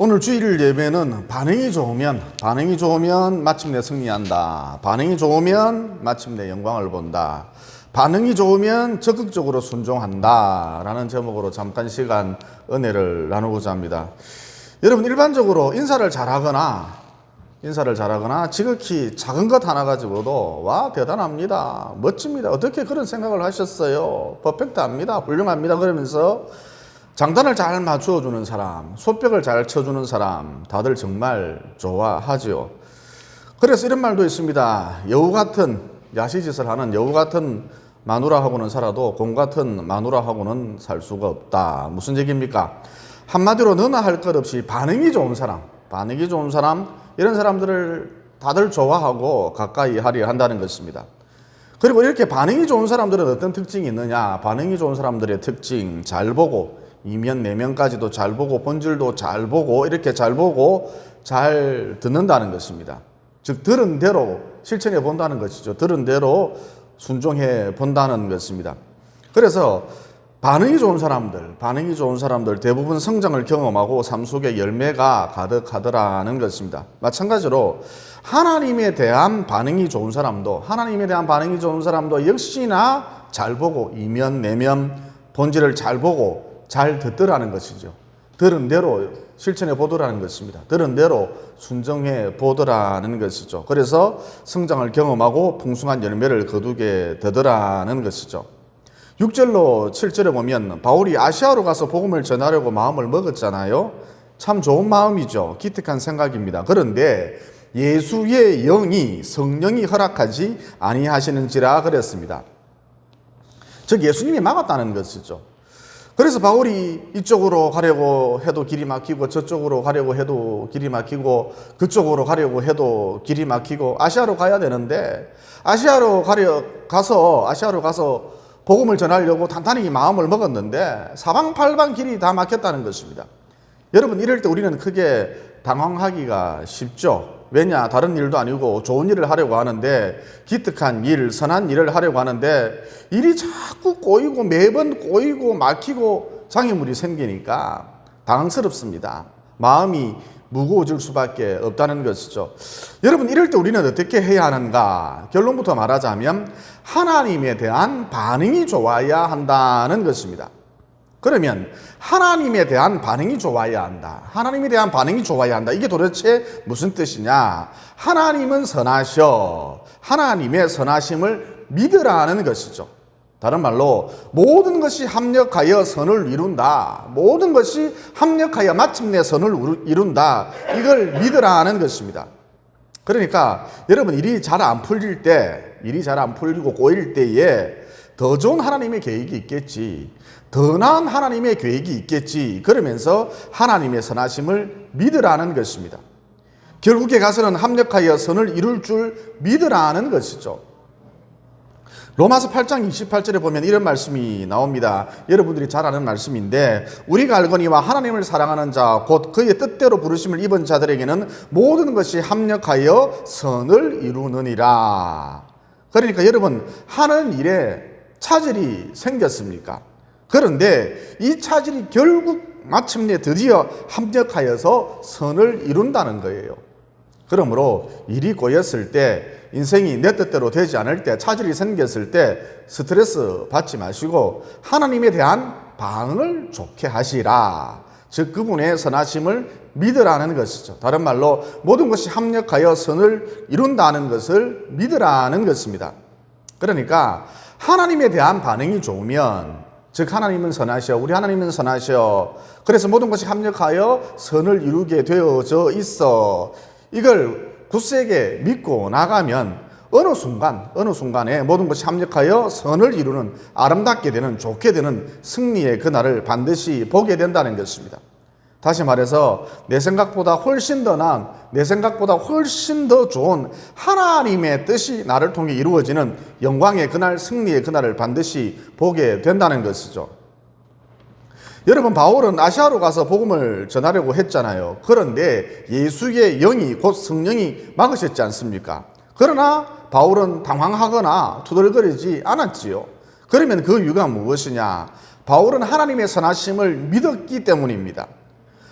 오늘 주일 예배는 반응이 좋으면 마침내 승리한다. 반응이 좋으면 마침내 영광을 본다. 반응이 좋으면 적극적으로 순종한다. 라는 제목으로 잠깐 시간 은혜를 나누고자 합니다. 여러분, 일반적으로 인사를 잘하거나 지극히 작은 것 하나 가지고도 와, 대단합니다, 멋집니다, 어떻게 그런 생각을 하셨어요, 퍼펙트합니다, 훌륭합니다 그러면서 장단을 잘 맞추어주는 사람, 소벽을 잘 쳐주는 사람 다들 정말 좋아하죠. 그래서 이런 말도 있습니다. 여우 같은 야시짓을 하는 여우 같은 마누라하고는 살아도 곰 같은 마누라하고는 살 수가 없다. 무슨 얘기입니까? 한마디로 너나 할 것 없이 반응이 좋은 사람, 이런 사람들을 다들 좋아하고 가까이 하려 한다는 것입니다. 그리고 이렇게 반응이 좋은 사람들은 어떤 특징이 있느냐? 반응이 좋은 사람들의 특징, 잘 보고, 이면 내면까지도 잘 보고, 본질도 잘 보고, 이렇게 잘 보고 잘 듣는다는 것입니다. 즉, 들은 대로 실천해 본다는 것이죠. 들은 대로 순종해 본다는 것입니다. 그래서 반응이 좋은 사람들 대부분 성장을 경험하고 삶 속에 열매가 가득하더라는 것입니다. 마찬가지로 하나님에 대한 반응이 좋은 사람도 역시나 잘 보고, 이면 내면 본질을 잘 보고 잘 듣더라는 것이죠. 들은 대로 실천해 보더라는 것입니다. 들은 대로 순종해 보더라는 것이죠. 그래서 성장을 경험하고 풍성한 열매를 거두게 되더라는 것이죠. 6절로 7절에 보면 바울이 아시아로 가서 복음을 전하려고 마음을 먹었잖아요. 참 좋은 마음이죠. 기특한 생각입니다. 그런데 예수의 성령이 허락하지 아니하시는지라 그랬습니다. 즉, 예수님이 막았다는 것이죠. 그래서 바울이 이쪽으로 가려고 해도 길이 막히고, 저쪽으로 가려고 해도 길이 막히고, 그쪽으로 가려고 해도 길이 막히고, 아시아로 가야 되는데 아시아로 가서 복음을 전하려고 단단히 마음을 먹었는데 사방팔방 길이 다 막혔다는 것입니다. 여러분, 이럴 때 우리는 크게 당황하기가 쉽죠. 왜냐? 다른 일도 아니고 좋은 일을 하려고 하는데, 기특한 일, 선한 일을 하려고 하는데 일이 자꾸 꼬이고, 매번 꼬이고 막히고 장애물이 생기니까 당황스럽습니다. 마음이 무거워질 수밖에 없다는 것이죠. 여러분, 이럴 때 우리는 어떻게 해야 하는가? 결론부터 말하자면 하나님에 대한 반응이 좋아야 한다는 것입니다. 그러면 하나님에 대한 반응이 좋아야 한다. 이게 도대체 무슨 뜻이냐? 하나님은 선하셔. 하나님의 선하심을 믿으라는 것이죠. 다른 말로 모든 것이 합력하여 선을 이룬다. 모든 것이 합력하여 마침내 선을 이룬다. 이걸 믿으라는 것입니다. 그러니까 여러분, 일이 잘 안 풀리고 꼬일 때에 더 좋은 하나님의 계획이 있겠지, 더 나은 하나님의 계획이 있겠지, 그러면서 하나님의 선하심을 믿으라는 것입니다. 결국에 가서는 합력하여 선을 이룰 줄 믿으라는 것이죠. 로마서 8장 28절에 보면 이런 말씀이 나옵니다. 여러분들이 잘 아는 말씀인데, 우리가 알거니와 하나님을 사랑하는 자 곧 그의 뜻대로 부르심을 입은 자들에게는 모든 것이 합력하여 선을 이루느니라. 그러니까 여러분, 하는 일에 차질이 생겼습니까? 그런데 이 차질이 결국 마침내 드디어 합력하여서 선을 이룬다는 거예요. 그러므로 일이 꼬였을 때, 인생이 내 뜻대로 되지 않을 때, 차질이 생겼을 때 스트레스 받지 마시고 하나님에 대한 반응을 좋게 하시라. 즉, 그분의 선하심을 믿으라는 것이죠. 다른 말로 모든 것이 합력하여 선을 이룬다는 것을 믿으라는 것입니다. 그러니까 하나님에 대한 반응이 좋으면, 즉 하나님은 선하셔, 우리 하나님은 선하셔, 그래서 모든 것이 합력하여 선을 이루게 되어져 있어, 이걸 굳세게 믿고 나가면 어느 순간에 모든 것이 합력하여 선을 이루는, 아름답게 되는, 좋게 되는 승리의 그날을 반드시 보게 된다는 것입니다. 다시 말해서 내 생각보다 훨씬 더 나은, 내 생각보다 훨씬 더 좋은 하나님의 뜻이 나를 통해 이루어지는 영광의 그날, 승리의 그날을 반드시 보게 된다는 것이죠. 여러분, 바울은 아시아로 가서 복음을 전하려고 했잖아요. 그런데 예수의 영이, 곧 성령이 막으셨지 않습니까? 그러나 바울은 당황하거나 투덜거리지 않았지요. 그러면 그 이유가 무엇이냐? 바울은 하나님의 선하심을 믿었기 때문입니다.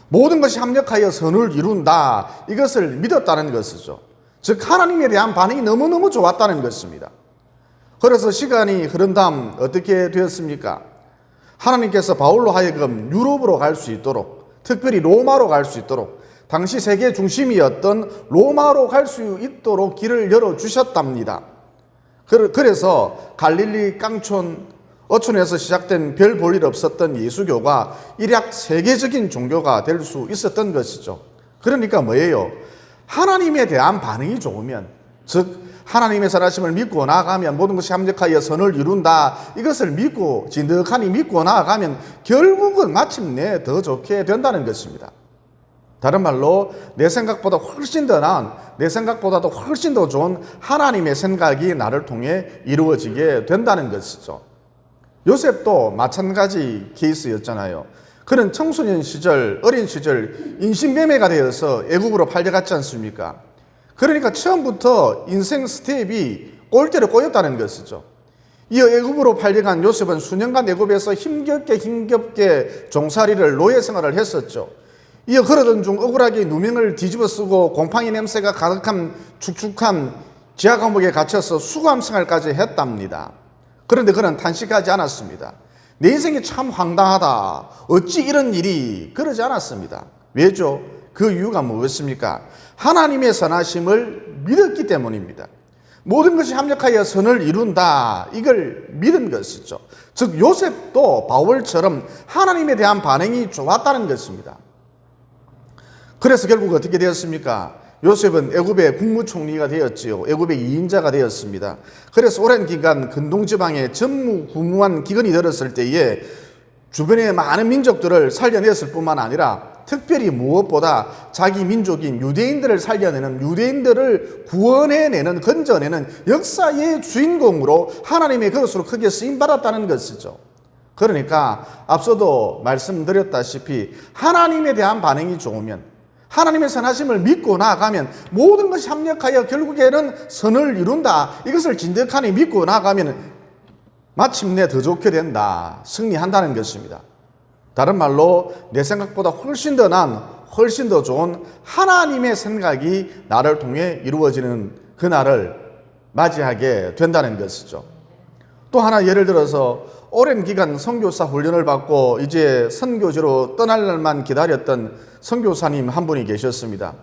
모든 것이 합력하여 선을 이룬다. 이것을 믿었다는 것이죠. 즉 하나님에 대한 반응이 너무너무 좋았다는 것입니다. 그래서 시간이 흐른 다음 어떻게 되었습니까? 하나님께서 바울로 하여금 유럽으로 갈 수 있도록, 특별히 로마로 갈 수 있도록, 당시 세계 중심이었던 로마로 갈 수 있도록 길을 열어주셨답니다. 그래서 갈릴리 깡촌 어촌에서 시작된 별 볼 일 없었던 예수교가 일약 세계적인 종교가 될 수 있었던 것이죠. 그러니까 뭐예요? 하나님에 대한 반응이 좋으면, 즉 하나님의 선하심을 믿고 나아가면 모든 것이 합력하여 선을 이룬다. 이것을 믿고 진득하니 믿고 나아가면 결국은 마침내 더 좋게 된다는 것입니다. 다른 말로 내 생각보다 훨씬 더 나은, 내 생각보다도 훨씬 더 좋은 하나님의 생각이 나를 통해 이루어지게 된다는 것이죠. 요셉도 마찬가지 케이스였잖아요. 그는 청소년 시절, 어린 시절 인신매매가 되어서 애국으로 팔려갔지 않습니까? 그러니까 처음부터 인생 스텝이 꼴대로 꼬였다는 것이죠. 이 애굽으로 팔려간 요셉은 수년간 애굽에서 힘겹게 종살이를, 노예 생활을 했었죠. 이어 그러던 중 억울하게 누명을 뒤집어 쓰고 곰팡이 냄새가 가득한 축축한 지하 감옥에 갇혀서 수감 생활까지 했답니다. 그런데 그는 탄식하지 않았습니다. 내 인생이 참 황당하다. 어찌 이런 일이, 그러지 않았습니다. 왜죠? 그 이유가 무엇입니까? 하나님의 선하심을 믿었기 때문입니다. 모든 것이 합력하여 선을 이룬다. 이걸 믿은 것이죠. 즉 요셉도 바울처럼 하나님에 대한 반응이 좋았다는 것입니다. 그래서 결국 어떻게 되었습니까? 요셉은 애굽의 국무총리가 되었지요. 애굽의 2인자가 되었습니다. 그래서 오랜 기간 근동지방에 전무후무한 기근이 들었을 때에 주변의 많은 민족들을 살려냈을 뿐만 아니라 특별히 무엇보다 자기 민족인 유대인들을 살려내는, 유대인들을 구원해내는, 건져내는 역사의 주인공으로 하나님의 그릇으로 크게 쓰임받았다는 것이죠. 그러니까 앞서도 말씀드렸다시피 하나님에 대한 반응이 좋으면, 하나님의 선하심을 믿고 나아가면 모든 것이 합력하여 결국에는 선을 이룬다. 이것을 진득하니 믿고 나아가면 마침내 더 좋게 된다. 승리한다는 것입니다. 다른 말로 내 생각보다 훨씬 더 나은, 훨씬 더 좋은 하나님의 생각이 나를 통해 이루어지는 그날을 맞이하게 된다는 것이죠. 또 하나 예를 들어서 오랜 기간 선교사 훈련을 받고 이제 선교지로 떠날 날만 기다렸던 선교사님 한 분이 계셨습니다.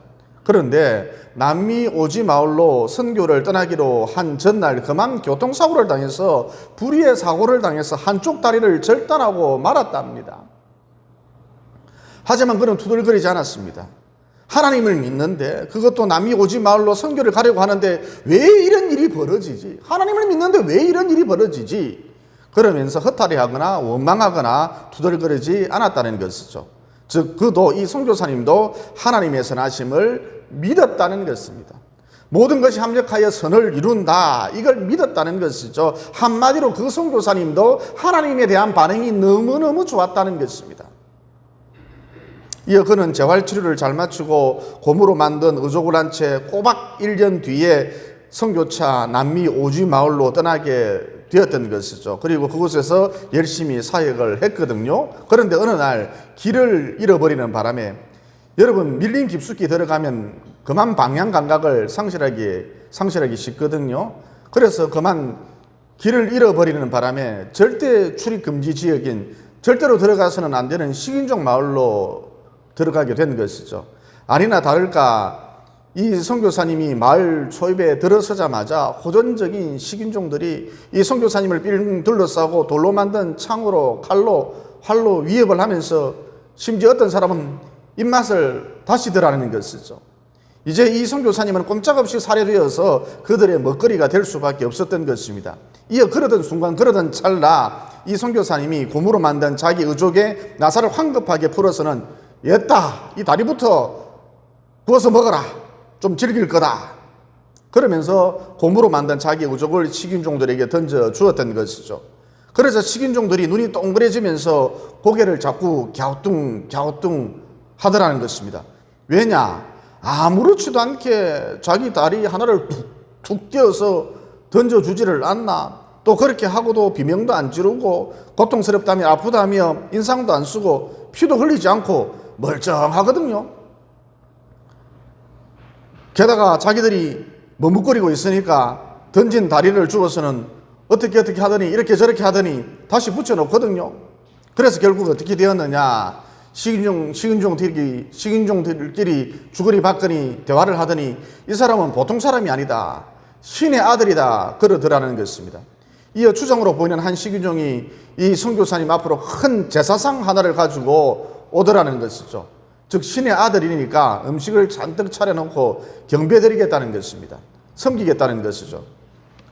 그런데 남미 오지 마을로 선교를 떠나기로 한 전날 그만 교통사고를 당해서 불의의 사고를 당해서 한쪽 다리를 절단하고 말았답니다. 하지만 그는 투덜거리지 않았습니다. 하나님을 믿는데, 그것도 남이 오지 마을로 선교를 가려고 하는데 왜 이런 일이 벌어지지? 하나님을 믿는데 왜 이런 일이 벌어지지? 그러면서 허탈해하거나 원망하거나 투덜거리지 않았다는 것이죠. 즉 그도, 이 선교사님도 하나님의 선하심을 믿었다는 것입니다. 모든 것이 합력하여 선을 이룬다. 이걸 믿었다는 것이죠. 한마디로 그 선교사님도 하나님에 대한 반응이 너무너무 좋았다는 것입니다. 이어 그는 재활치료를 잘 마치고 곰으로 만든 의족을 한 채 꼬박 1년 뒤에 선교차 남미 오지 마을로 떠나게 되었던 것이죠. 그리고 그곳에서 열심히 사역을 했거든요. 그런데 어느 날 길을 잃어버리는 바람에, 여러분 밀림 깊숙이 들어가면 그만 방향 감각을 상실하기 쉽거든요. 그래서 그만 길을 잃어버리는 바람에 절대 출입 금지 지역인, 절대로 들어가서는 안 되는 식인종 마을로 들어가게 된 것이죠. 아니나 다를까 이 선교사님이 마을 초입에 들어서자마자 호전적인 식인종들이 이 선교사님을 삥 둘러싸고 돌로 만든 창으로, 칼로, 활로 위협을 하면서 심지어 어떤 사람은 입맛을 다시 들라는 것이죠. 이제 이 선교사님은 꼼짝없이 살해되어서 그들의 먹거리가 될 수밖에 없었던 것입니다. 이어 그러던 순간, 그러던 찰나 이 선교사님이 곰으로 만든 자기 의족에 나사를 황급하게 풀어서는 옛다, 이 다리부터 구워서 먹어라, 좀 즐길 거다, 그러면서 곰으로 만든 자기 의족을 식인종들에게 던져 주었던 것이죠. 그래서 식인종들이 눈이 동그래지면서 고개를 자꾸 갸우뚱 하더라는 것입니다. 왜냐? 아무렇지도 않게 자기 다리 하나를 툭 떼어서 던져주지를 않나. 또 그렇게 하고도 비명도 안 지르고 고통스럽다며 아프다며 인상도 안 쓰고 피도 흘리지 않고 멀쩡하거든요. 게다가 자기들이 머뭇거리고 있으니까 던진 다리를 주워서는 어떻게 하더니 이렇게 저렇게 하더니 다시 붙여놓거든요. 그래서 결국 어떻게 되었느냐. 식인종들끼리 주거리 받거니 대화를 하더니 이 사람은 보통 사람이 아니다. 신의 아들이다. 그러더라는 것입니다. 이어 추정으로 보이는 한 식인종이 이 선교사님 앞으로 큰 제사상 하나를 가지고 오더라는 것이죠. 즉 신의 아들이니까 음식을 잔뜩 차려놓고 경배드리겠다는 것입니다. 섬기겠다는 것이죠.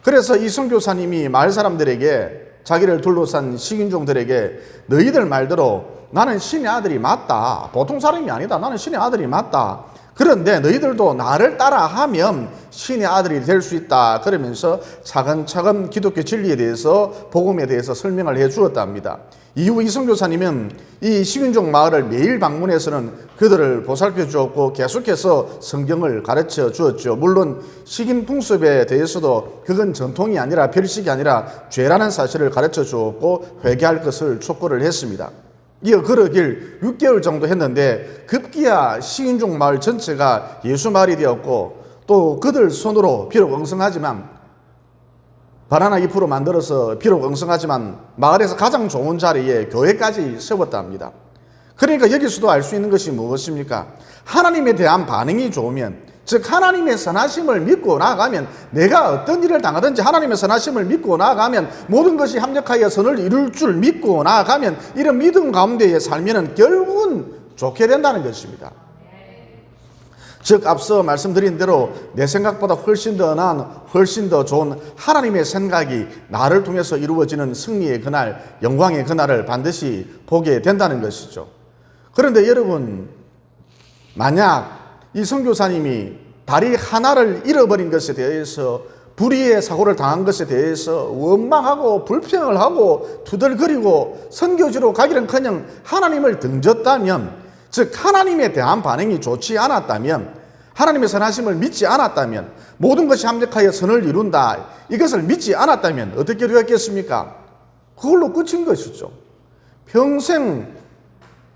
그래서 이 선교사님이 마을 사람들에게, 자기를 둘러싼 식인종들에게 너희들 말대로 나는 신의 아들이 맞다. 보통 사람이 아니다. 나는 신의 아들이 맞다. 그런데 너희들도 나를 따라하면 신의 아들이 될 수 있다. 그러면서 차근차근 기독교 진리에 대해서, 복음에 대해서 설명을 해 주었답니다. 이후 이 선교사님은 이 식인종 마을을 매일 방문해서는 그들을 보살펴 주었고 계속해서 성경을 가르쳐 주었죠. 물론 식인 풍습에 대해서도 그건 전통이 아니라 별식이 아니라 죄라는 사실을 가르쳐 주었고 회개할 것을 촉구를 했습니다. 이어 그러길 6개월 정도 했는데 급기야 식인종 마을 전체가 예수 마을이 되었고, 또 그들 손으로 비록 엉성하지만 바나나 잎으로 만들어서 비록 엉성하지만 마을에서 가장 좋은 자리에 교회까지 세웠답니다. 그러니까 여기서도 알 수 있는 것이 무엇입니까? 하나님에 대한 반응이 좋으면, 즉 하나님의 선하심을 믿고 나아가면, 내가 어떤 일을 당하든지 하나님의 선하심을 믿고 나아가면, 모든 것이 합력하여 선을 이룰 줄 믿고 나아가면, 이런 믿음 가운데에 살면 결국은 좋게 된다는 것입니다. 즉 앞서 말씀드린 대로 내 생각보다 훨씬 더 나은, 훨씬 더 좋은 하나님의 생각이 나를 통해서 이루어지는 승리의 그날, 영광의 그날을 반드시 보게 된다는 것이죠. 그런데 여러분, 만약 이 선교사님이 다리 하나를 잃어버린 것에 대해서, 불의의 사고를 당한 것에 대해서 원망하고 불평을 하고 투덜거리고 선교지로 가기는커녕 하나님을 등졌다면, 즉 하나님에 대한 반응이 좋지 않았다면, 하나님의 선하심을 믿지 않았다면, 모든 것이 합력하여 선을 이룬다, 이것을 믿지 않았다면 어떻게 되었겠습니까? 그걸로 끝인 것이죠. 평생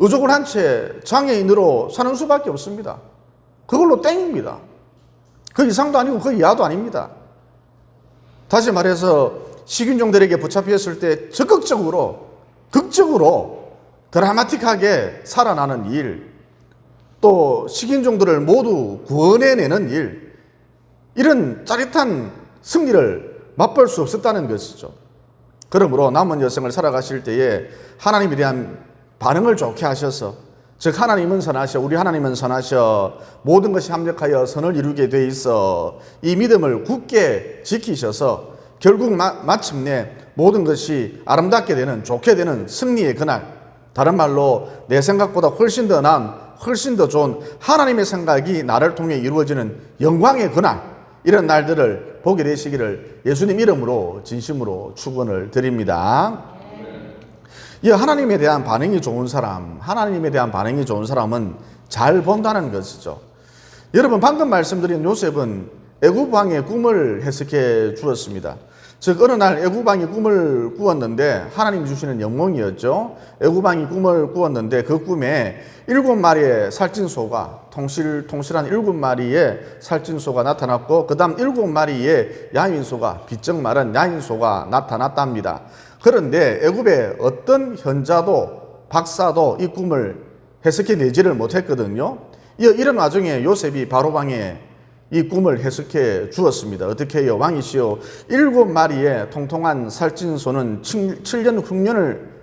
의족을 한 채 장애인으로 사는 수밖에 없습니다. 그걸로 땡입니다. 그 이상도 아니고 그 이하도 아닙니다. 다시 말해서 식인종들에게 붙잡혔을 때 적극적으로, 극적으로 드라마틱하게 살아나는 일, 또 식인종들을 모두 구원해내는 일, 이런 짜릿한 승리를 맛볼 수 없었다는 것이죠. 그러므로 남은 여생을 살아가실 때에 하나님에 대한 반응을 좋게 하셔서, 즉 하나님은 선하셔, 우리 하나님은 선하셔, 모든 것이 합력하여 선을 이루게 돼 있어, 이 믿음을 굳게 지키셔서 결국 마침내 모든 것이 아름답게 되는, 좋게 되는 승리의 그날, 다른 말로 내 생각보다 훨씬 더 나은, 훨씬 더 좋은 하나님의 생각이 나를 통해 이루어지는 영광의 그날, 이런 날들을 보게 되시기를 예수님 이름으로 진심으로 축원을 드립니다. 이 하나님에 대한 반응이 좋은 사람, 하나님에 대한 반응이 좋은 사람은 잘 본다는 것이죠. 여러분, 방금 말씀드린 요셉은 애굽 왕의 꿈을 해석해 주었습니다. 즉 어느 날 애굽 왕이 꿈을 꾸었는데, 하나님이 주시는 영몽이었죠. 애굽 왕이 꿈을 꾸었는데 그 꿈에 7마리의 살찐소가, 통실한 7마리의 살찐소가 나타났고, 그 다음 7마리의 야윈소가, 비쩍 마른 야윈소가 나타났답니다. 그런데 애굽의 어떤 현자도 박사도 이 꿈을 해석해 내지를 못했거든요. 이런 와중에 요셉이 바로왕의 이 꿈을 해석해 주었습니다. 어떻게 해요? 왕이시여, 7마리의 통통한 살찐소는 7년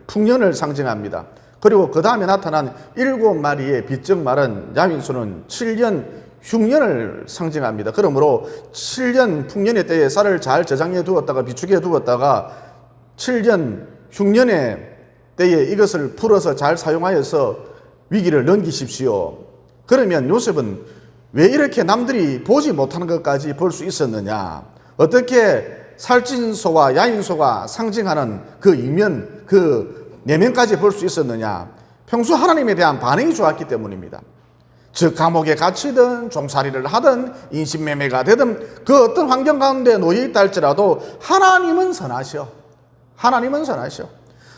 풍년을 상징합니다. 그리고 그 다음에 나타난 7마리의 비쩍 마른 야윈소는 7년 흉년을 상징합니다. 그러므로 7년 풍년의 때에 쌀을 잘 저장해 두었다가 비축해 두었다가 7년 흉년의 때에 이것을 풀어서 잘 사용하여서 위기를 넘기십시오. 그러면 요셉은 왜 이렇게 남들이 보지 못하는 것까지 볼 수 있었느냐? 어떻게 살찐소와 야인소가 상징하는 그 이면, 그 내면까지 볼 수 있었느냐? 평소 하나님에 대한 반응이 좋았기 때문입니다. 즉 감옥에 갇히든 종살이를 하든 인신매매가 되든 그 어떤 환경 가운데 놓여 있다 할지라도 하나님은 선하셔. 하나님은 선하셔.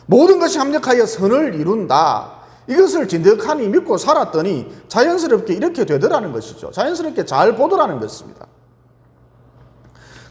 모든 것이 합력하여 선을 이룬다. 이것을 진득하니 믿고 살았더니 자연스럽게 이렇게 되더라는 것이죠. 자연스럽게 잘 보더라는 것입니다.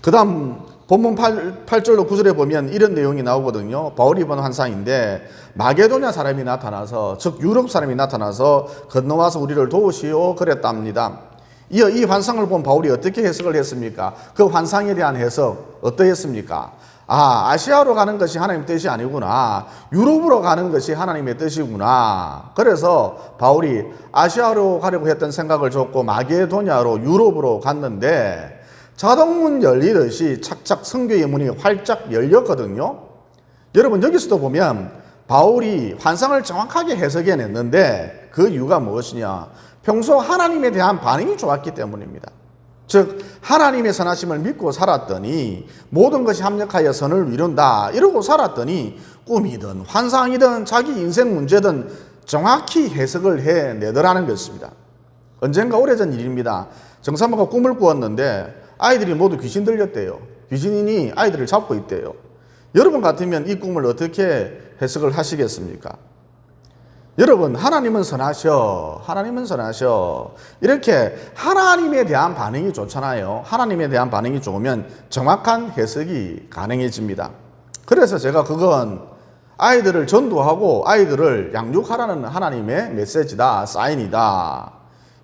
그 다음 본문 8절로 9절에 보면 이런 내용이 나오거든요. 바울이 본 환상인데 마게도냐 사람이 나타나서, 즉 유럽 사람이 나타나서 건너와서 우리를 도우시오 그랬답니다. 이어 이 환상을 본 바울이 어떻게 해석을 했습니까? 그 환상에 대한 해석 어떠했습니까? 아시아로 가는 것이 하나님 뜻이 아니구나. 유럽으로 가는 것이 하나님의 뜻이구나. 그래서 바울이 아시아로 가려고 했던 생각을 접고 마게도냐로 유럽으로 갔는데 자동문 열리듯이 착착 성교의 문이 활짝 열렸거든요. 여러분 여기서도 보면 바울이 환상을 정확하게 해석해냈는데 그 이유가 무엇이냐? 평소 하나님에 대한 반응이 좋았기 때문입니다. 즉 하나님의 선하심을 믿고 살았더니 모든 것이 합력하여 선을 이룬다 이러고 살았더니 꿈이든 환상이든 자기 인생 문제든 정확히 해석을 해내더라는 것입니다. 언젠가 오래전 일입니다. 정사모가 꿈을 꾸었는데 아이들이 모두 귀신 들렸대요. 귀신이 아이들을 잡고 있대요. 여러분 같으면 이 꿈을 어떻게 해석을 하시겠습니까? 여러분, 하나님은 선하셔. 하나님은 선하셔. 이렇게 하나님에 대한 반응이 좋잖아요. 하나님에 대한 반응이 좋으면 정확한 해석이 가능해집니다. 그래서 제가 그건 아이들을 전도하고 아이들을 양육하라는 하나님의 메시지다, 사인이다.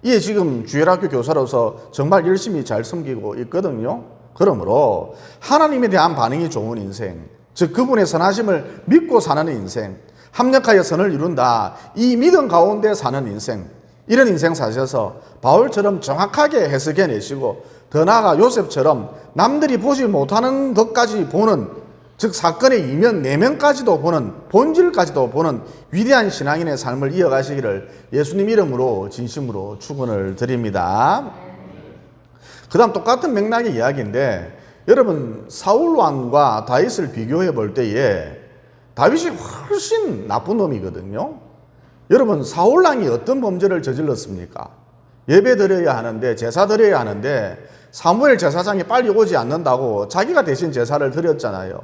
이게 지금 주일학교 교사로서 정말 열심히 잘 섬기고 있거든요. 그러므로 하나님에 대한 반응이 좋은 인생, 즉 그분의 선하심을 믿고 사는 인생, 합력하여 선을 이룬다, 이 믿음 가운데 사는 인생, 이런 인생 사셔서 바울처럼 정확하게 해석해내시고 더 나아가 요셉처럼 남들이 보지 못하는 것까지 보는, 즉 사건의 이면 내면까지도 보는, 본질까지도 보는 위대한 신앙인의 삶을 이어가시기를 예수님 이름으로 진심으로 축원을 드립니다. 그 다음 똑같은 맥락의 이야기인데 여러분 사울 왕과 다윗을 비교해 볼 때에 다윗이 훨씬 나쁜 놈이거든요. 여러분 사울 왕이 어떤 범죄를 저질렀습니까? 예배 드려야 하는데, 제사 드려야 하는데 사무엘 제사장이 빨리 오지 않는다고 자기가 대신 제사를 드렸잖아요.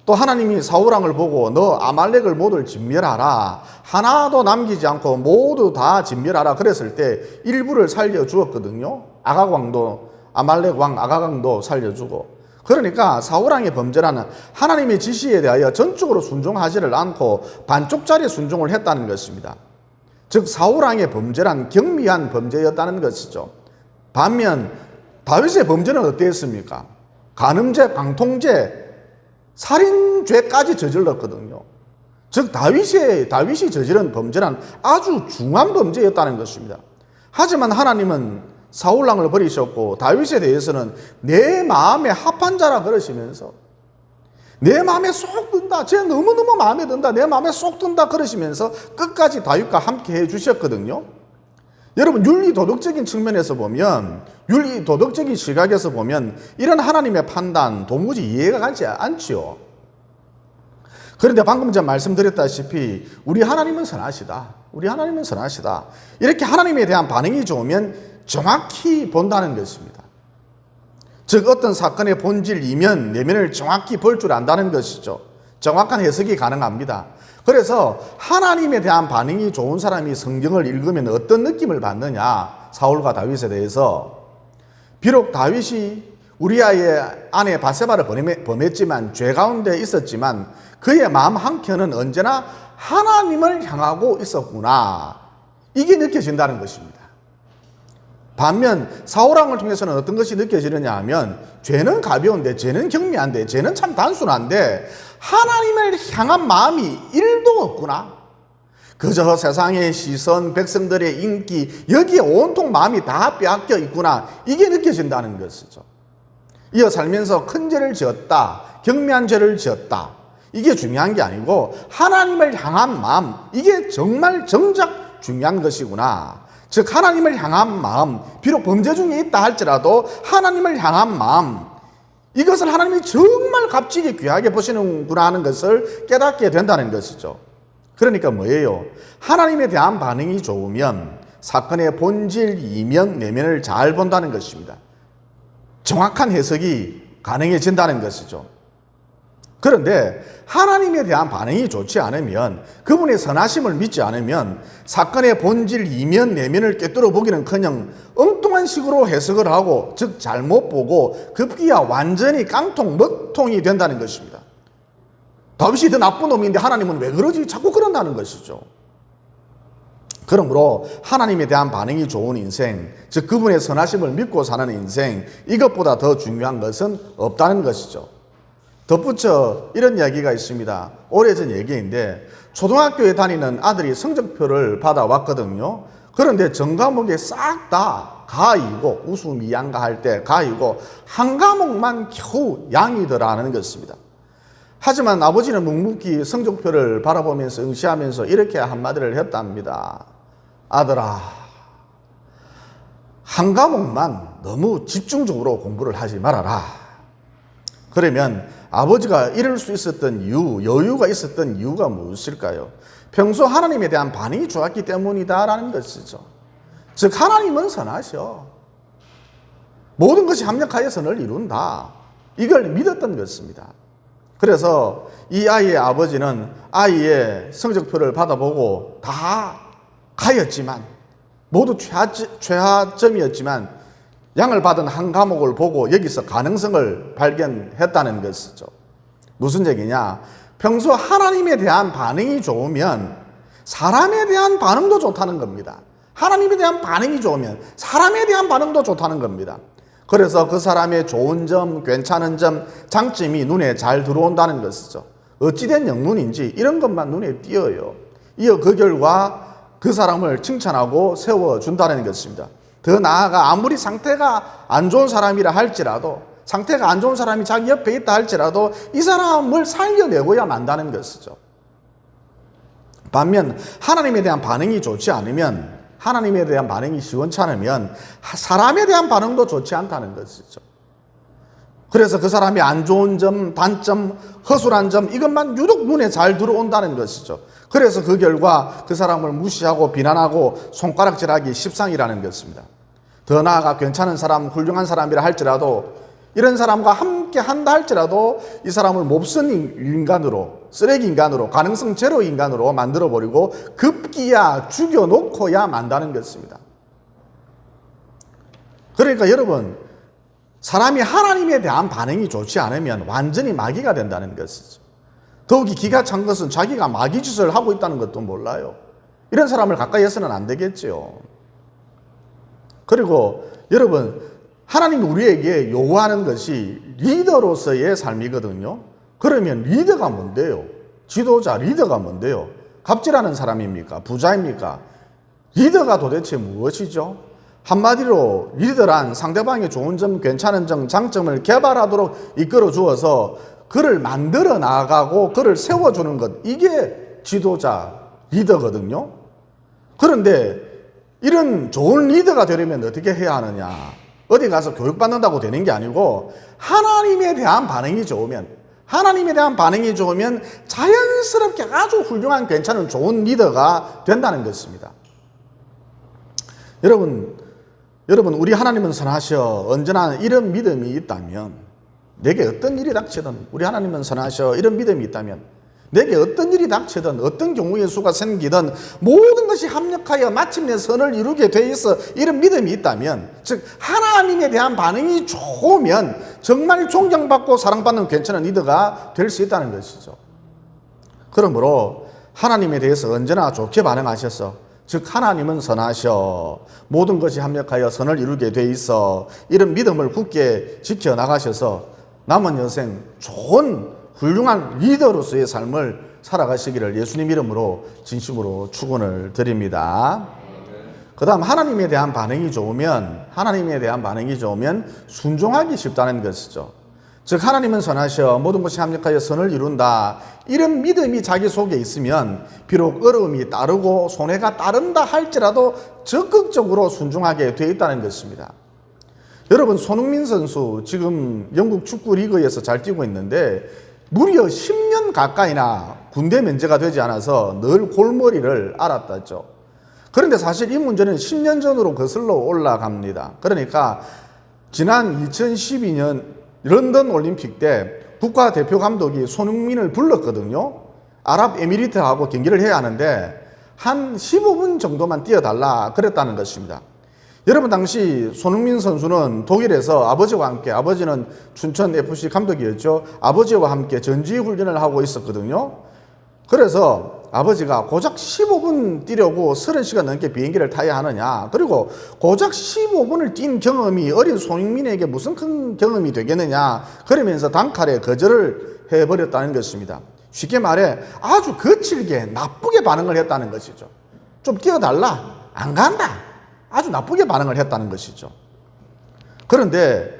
또 하나님이 사울 왕을 보고 너 아말렉을 모두 진멸하라, 하나도 남기지 않고 모두 다 진멸하라 그랬을 때 일부를 살려주었거든요. 아가왕도, 아말렉 왕 아가강도 살려주고. 그러니까 사울 왕의 범죄라는 하나님의 지시에 대하여 전적으로 순종하지를 않고 반쪽짜리 순종을 했다는 것입니다. 즉 사울 왕의 범죄란 경미한 범죄였다는 것이죠. 반면 다윗의 범죄는 어땠습니까? 간음죄, 방통죄, 살인죄까지 저질렀거든요. 즉 다윗이 저지른 범죄란 아주 중한 범죄였다는 것입니다. 하지만 하나님은 사울 왕을 버리셨고 다윗에 대해서는 내 마음에 합한 자라 그러시면서 내 마음에 쏙 든다, 쟤 너무너무 마음에 든다, 내 마음에 쏙 든다 그러시면서 끝까지 다윗과 함께 해주셨거든요. 여러분 윤리도덕적인 측면에서 보면, 윤리도덕적인 시각에서 보면 이런 하나님의 판단 도무지 이해가 가지 않지요. 그런데 방금 전 말씀드렸다시피 우리 하나님은 선하시다, 우리 하나님은 선하시다, 이렇게 하나님에 대한 반응이 좋으면 정확히 본다는 것입니다. 즉 어떤 사건의 본질 이면 내면을 정확히 볼 줄 안다는 것이죠. 정확한 해석이 가능합니다. 그래서 하나님에 대한 반응이 좋은 사람이 성경을 읽으면 어떤 느낌을 받느냐, 사울과 다윗에 대해서. 비록 다윗이 우리아의 아내 바세바를 범했지만, 죄 가운데 있었지만 그의 마음 한켠은 언제나 하나님을 향하고 있었구나, 이게 느껴진다는 것입니다. 반면 사울왕을 통해서는 어떤 것이 느껴지느냐 하면 죄는 가벼운데, 죄는 경미한데, 죄는 참 단순한데 하나님을 향한 마음이 1도 없구나, 그저 세상의 시선, 백성들의 인기, 여기에 온통 마음이 다 빼앗겨 있구나, 이게 느껴진다는 것이죠. 이어 살면서 큰 죄를 지었다, 경미한 죄를 지었다, 이게 중요한 게 아니고 하나님을 향한 마음, 이게 정말 정작 중요한 것이구나. 즉 하나님을 향한 마음, 비록 범죄 중에 있다 할지라도 하나님을 향한 마음, 이것을 하나님이 정말 값지게 귀하게 보시는구나 하는 것을 깨닫게 된다는 것이죠. 그러니까 뭐예요? 하나님에 대한 반응이 좋으면 사건의 본질, 이면, 내면을 잘 본다는 것입니다. 정확한 해석이 가능해진다는 것이죠. 그런데 하나님에 대한 반응이 좋지 않으면, 그분의 선하심을 믿지 않으면 사건의 본질 이면 내면을 꿰뚫어 보기는커녕 엉뚱한 식으로 해석을 하고, 즉 잘못 보고 급기야 완전히 깡통 먹통이 된다는 것입니다. 다윗이 더 나쁜 놈인데 하나님은 왜 그러지? 자꾸 그런다는 것이죠. 그러므로 하나님에 대한 반응이 좋은 인생, 즉 그분의 선하심을 믿고 사는 인생, 이것보다 더 중요한 것은 없다는 것이죠. 덧붙여 이런 이야기가 있습니다. 오래전 얘기인데, 초등학교에 다니는 아들이 성적표를 받아왔거든요. 그런데 전 과목에 싹 다 가이고, 웃음이 양가 할 때 가이고, 한 과목만 겨우 양이더라는 것입니다. 하지만 아버지는 묵묵히 성적표를 바라보면서 응시하면서 이렇게 한마디를 했답니다. 아들아, 한 과목만 너무 집중적으로 공부를 하지 말아라. 그러면 아버지가 이럴 수 있었던 이유, 여유가 있었던 이유가 무엇일까요? 평소 하나님에 대한 반응이 좋았기 때문이다라는 것이죠. 즉 하나님은 선하셔. 모든 것이 합력하여 선을 이룬다. 이걸 믿었던 것입니다. 그래서 이 아이의 아버지는 아이의 성적표를 받아보고 다 가였지만, 모두 최하점이었지만 양을 받은 한 과목을 보고 여기서 가능성을 발견했다는 것이죠. 무슨 얘기냐? 평소 하나님에 대한 반응이 좋으면 사람에 대한 반응도 좋다는 겁니다. 하나님에 대한 반응이 좋으면 사람에 대한 반응도 좋다는 겁니다. 그래서 그 사람의 좋은 점, 괜찮은 점, 장점이 눈에 잘 들어온다는 것이죠. 어찌된 영문인지 이런 것만 눈에 띄어요. 이어 그 결과 그 사람을 칭찬하고 세워준다는 것입니다. 더 나아가 아무리 상태가 안 좋은 사람이라 할지라도, 상태가 안 좋은 사람이 자기 옆에 있다 할지라도 이 사람을 살려내고야 만다는 것이죠. 반면 하나님에 대한 반응이 좋지 않으면, 하나님에 대한 반응이 시원치 않으면 사람에 대한 반응도 좋지 않다는 것이죠. 그래서 그 사람이 안 좋은 점, 단점, 허술한 점, 이것만 유독 눈에 잘 들어온다는 것이죠. 그래서 그 결과 그 사람을 무시하고 비난하고 손가락질하기 십상이라는 것입니다. 더 나아가 괜찮은 사람, 훌륭한 사람이라 할지라도, 이런 사람과 함께 한다 할지라도 이 사람을 몹쓸 인간으로, 쓰레기 인간으로, 가능성 제로 인간으로 만들어버리고 급기야 죽여놓고야 만다는 것입니다. 그러니까 여러분, 사람이 하나님에 대한 반응이 좋지 않으면 완전히 마귀가 된다는 것이죠. 더욱이 기가 찬 것은 자기가 마귀짓을 하고 있다는 것도 몰라요. 이런 사람을 가까이 해서는 안 되겠죠. 그리고 여러분, 하나님이 우리에게 요구하는 것이 리더로서의 삶이거든요. 그러면 리더가 뭔데요? 지도자, 리더가 뭔데요? 갑질하는 사람입니까? 부자입니까? 리더가 도대체 무엇이죠? 한마디로 리더란 상대방의 좋은 점, 괜찮은 점, 장점을 개발하도록 이끌어 주어서 그를 만들어 나가고 그를 세워주는 것, 이게 지도자, 리더거든요. 그런데 이런 좋은 리더가 되려면 어떻게 해야 하느냐? 어디 가서 교육받는다고 되는 게 아니고 하나님에 대한 반응이 좋으면, 하나님에 대한 반응이 좋으면 자연스럽게 아주 훌륭한 괜찮은 좋은 리더가 된다는 것입니다. 여러분 우리 하나님은 선하셔. 언제나 이런 믿음이 있다면, 내게 어떤 일이 닥치든 우리 하나님은 선하셔, 이런 믿음이 있다면, 내게 어떤 일이 닥치든 어떤 경우의 수가 생기든 모든 것이 합력하여 마침내 선을 이루게 돼 있어, 이런 믿음이 있다면, 즉 하나님에 대한 반응이 좋으면 정말 존경받고 사랑받는 괜찮은 리더가 될 수 있다는 것이죠. 그러므로 하나님에 대해서 언제나 좋게 반응하셔서, 즉 하나님은 선하셔, 모든 것이 합력하여 선을 이루게 돼 있어, 이런 믿음을 굳게 지켜나가셔서 남은 여생 좋은 훌륭한 리더로서의 삶을 살아가시기를 예수님 이름으로 진심으로 축원을 드립니다. 그 다음, 하나님에 대한 반응이 좋으면 순종하기 쉽다는 것이죠. 즉 하나님은 선하셔, 모든 것이 합력하여 선을 이룬다, 이런 믿음이 자기 속에 있으면 비록 어려움이 따르고 손해가 따른다 할지라도 적극적으로 순종하게 되어 있다는 것입니다. 여러분, 손흥민 선수 지금 영국 축구 리그에서 잘 뛰고 있는데 무려 10년 가까이나 군대 면제가 되지 않아서 늘 골머리를 앓았다죠. 그런데 사실 이 문제는 10년 전으로 거슬러 올라갑니다. 그러니까 지난 2012년 런던 올림픽 때 국가대표 감독이 손흥민을 불렀거든요. 아랍에미리트하고 경기를 해야 하는데 한 15분 정도만 뛰어달라 그랬다는 것입니다. 여러분, 당시 손흥민 선수는 독일에서 아버지와 함께, 아버지는 춘천FC 감독이었죠. 아버지와 함께 전지 훈련을 하고 있었거든요. 그래서 아버지가 고작 15분 뛰려고 30시간 넘게 비행기를 타야 하느냐, 그리고 고작 15분을 뛴 경험이 어린 손흥민에게 무슨 큰 경험이 되겠느냐, 그러면서 단칼에 거절을 해버렸다는 것입니다. 쉽게 말해 아주 거칠게 나쁘게 반응을 했다는 것이죠. 좀 뛰어달라, 안 간다, 아주 나쁘게 반응을 했다는 것이죠. 그런데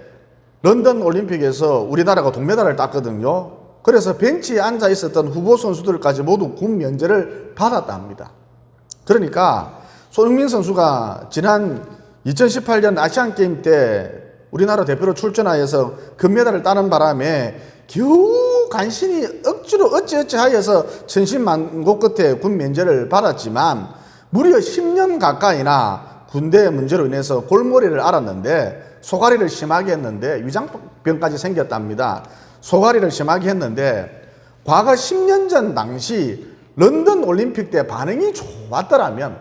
런던 올림픽에서 우리나라가 동메달을 땄거든요. 그래서 벤치에 앉아 있었던 후보 선수들까지 모두 군 면제를 받았다 합니다. 그러니까 손흥민 선수가 지난 2018년 아시안게임 때 우리나라 대표로 출전하여서 금메달을 따는 바람에 겨우 간신히 억지로 어찌어찌 하여서 천신만고 끝에 군 면제를 받았지만 무려 10년 가까이나 군대 문제로 인해서 골머리를 앓았는데, 소가리를 심하게 했는데 위장병까지 생겼답니다. 소가리를 심하게 했는데 과거 10년 전 당시 런던 올림픽 때 반응이 좋았더라면,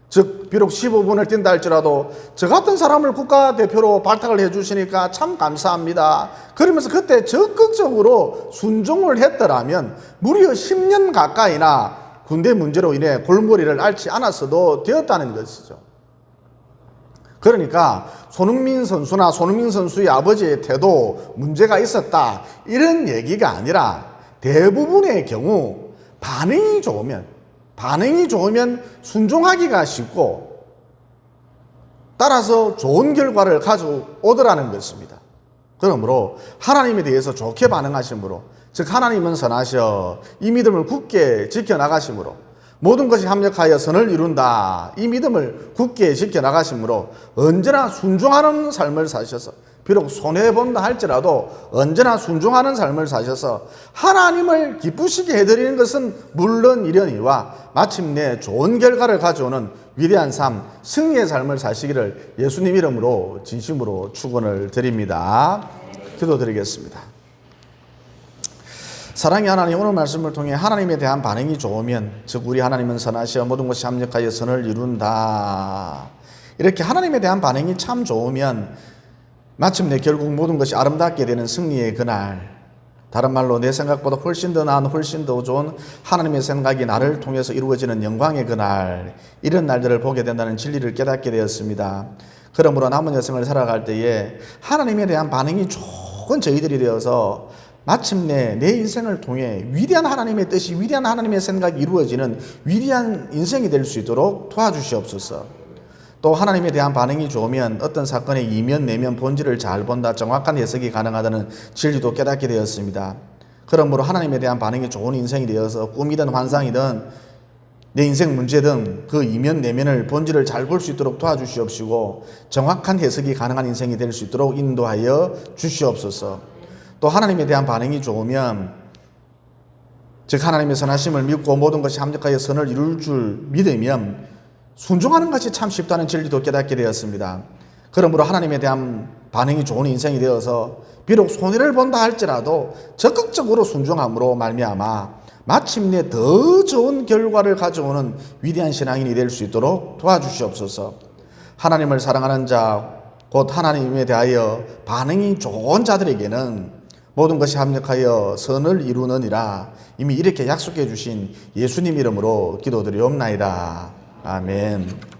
즉 비록 15분을 뛴다 할지라도 저 같은 사람을 국가대표로 발탁을 해주시니까 참 감사합니다, 그러면서 그때 적극적으로 순종을 했더라면 무려 10년 가까이나 군대 문제로 인해 골머리를 앓지 않았어도 되었다는 것이죠. 그러니까 손흥민 선수나 손흥민 선수의 아버지의 태도 문제가 있었다, 이런 얘기가 아니라 대부분의 경우 반응이 좋으면 순종하기가 쉽고 따라서 좋은 결과를 가져오더라는 것입니다. 그러므로 하나님에 대해서 좋게 반응하심으로, 즉 하나님은 선하셔 이 믿음을 굳게 지켜나가심으로 모든 것이 합력하여 선을 이룬다, 이 믿음을 굳게 지켜나가심으로 언제나 순종하는 삶을 사셔서, 비록 손해본다 할지라도 언제나 순종하는 삶을 사셔서 하나님을 기쁘시게 해드리는 것은 물론이려니와 마침내 좋은 결과를 가져오는 위대한 삶, 승리의 삶을 사시기를 예수님 이름으로 진심으로 축원을 드립니다. 기도드리겠습니다. 사랑의 하나님, 오늘 말씀을 통해 하나님에 대한 반응이 좋으면, 즉 우리 하나님은 선하시어 모든 것이 합력하여 선을 이룬다, 이렇게 하나님에 대한 반응이 참 좋으면 마침내 결국 모든 것이 아름답게 되는 승리의 그날, 다른 말로 내 생각보다 훨씬 더 나은, 훨씬 더 좋은 하나님의 생각이 나를 통해서 이루어지는 영광의 그날, 이런 날들을 보게 된다는 진리를 깨닫게 되었습니다. 그러므로 남은 여생을 살아갈 때에 하나님에 대한 반응이 좋은 저희들이 되어서 마침내 내 인생을 통해 위대한 하나님의 뜻이, 위대한 하나님의 생각이 이루어지는 위대한 인생이 될 수 있도록 도와주시옵소서. 또 하나님에 대한 반응이 좋으면 어떤 사건의 이면, 내면, 본질을 잘 본다, 정확한 해석이 가능하다는 진리도 깨닫게 되었습니다. 그러므로 하나님에 대한 반응이 좋은 인생이 되어서 꿈이든 환상이든 내 인생 문제든 그 이면, 내면을, 본질을 잘 볼 수 있도록 도와주시옵시고 정확한 해석이 가능한 인생이 될 수 있도록 인도하여 주시옵소서. 또 하나님에 대한 반응이 좋으면, 즉 하나님의 선하심을 믿고 모든 것이 합력하여 선을 이룰 줄 믿으면 순종하는 것이 참 쉽다는 진리도 깨닫게 되었습니다. 그러므로 하나님에 대한 반응이 좋은 인생이 되어서 비록 손해를 본다 할지라도 적극적으로 순종함으로 말미암아 마침내 더 좋은 결과를 가져오는 위대한 신앙인이 될 수 있도록 도와주시옵소서. 하나님을 사랑하는 자, 곧 하나님에 대하여 반응이 좋은 자들에게는 모든 것이 합력하여 선을 이루느니라, 이미 이렇게 약속해 주신 예수님 이름으로 기도드리옵나이다. 아멘.